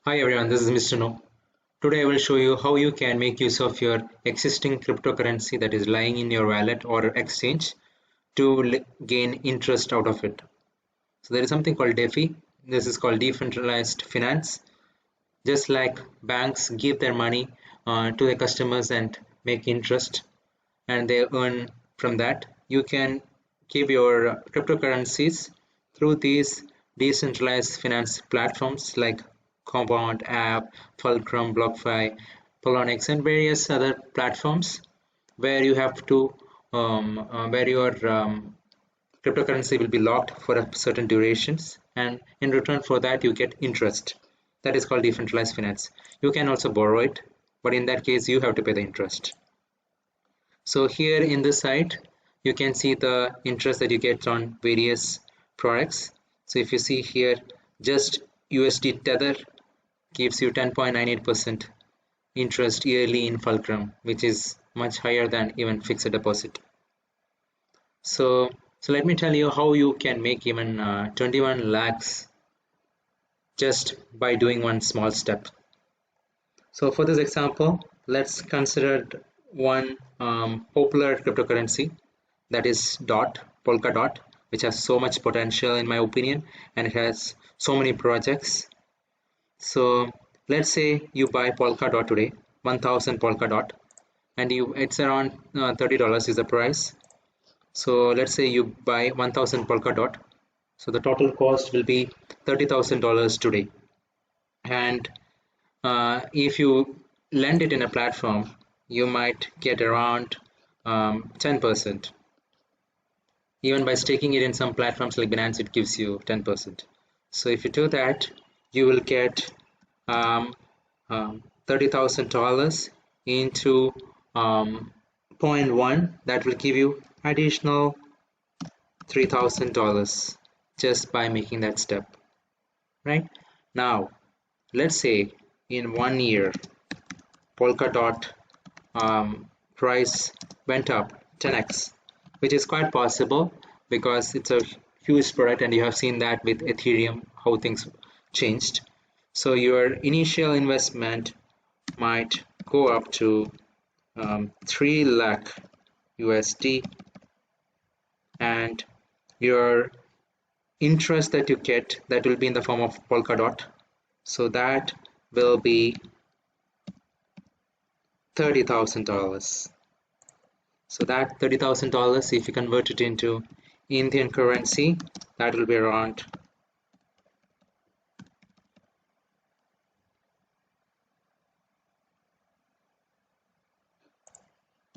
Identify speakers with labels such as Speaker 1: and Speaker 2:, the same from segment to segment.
Speaker 1: Hi everyone, this is Mr. No. Today I will show you how you can make use of your existing cryptocurrency that is lying in your wallet or exchange to gain interest out of it. So there is something called DeFi. This is called decentralized finance. Just like banks give their money to their customers and make interest and they earn from that, you can give your cryptocurrencies through these decentralized finance platforms like Compound app, Fulcrum, BlockFi, Polonix, and various other platforms where you have to where your cryptocurrency will be locked for a certain durations, and in return for that you get interest. That is called decentralized finance. You can also borrow it, but in that case you have to pay the interest. So here in this site you can see the interest that you get on various products. So if you see here, just USD Tether gives you 10.98% interest yearly in Fulcrum, which is much higher than even fixed deposit. So let me tell you how you can make even 21 lakhs just by doing one small step. So for this example, let's consider one popular cryptocurrency, that is Polka Dot, which has so much potential in my opinion, and it has so many projects. So let's say you buy Polka Dot today, 1000 Polka Dot, and it's around $30 is the price. So let's say you buy 1000 Polka Dot, so the total cost will be $30,000 today. And if you lend it in a platform, you might get around 10%. Even by staking it in some platforms like Binance, it gives you 10%. So if you do that, you will get $30,000 into 0.1. That will give you additional $3,000 just by making that step. Right now, let's say in 1 year, Polka Dot price went up 10x, which is quite possible because it's a huge product, and you have seen that with Ethereum how things changed. So your initial investment might go up to 3 lakh USD, and your interest that you get, that will be in the form of Polka Dot, so that will be $30,000. So that $30,000, if you convert it into Indian currency, that will be around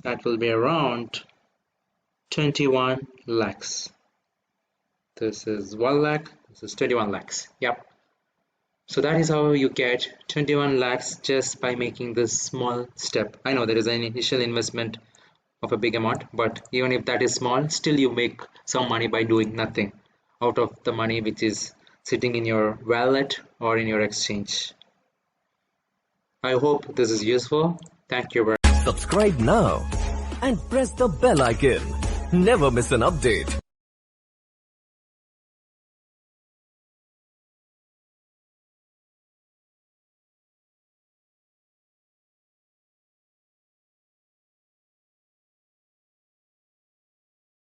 Speaker 1: that will be around 21 lakhs. This is 1 lakh, this is 21 lakhs. Yep. So that is how you get 21 lakhs just by making this small step. I know there is an initial investment of a big amount, but even if that is small, still you make some money by doing nothing out of the money which is sitting in your wallet or in your exchange. I hope this is useful. Thank you very much.
Speaker 2: Subscribe now and press the bell icon. Never miss an update.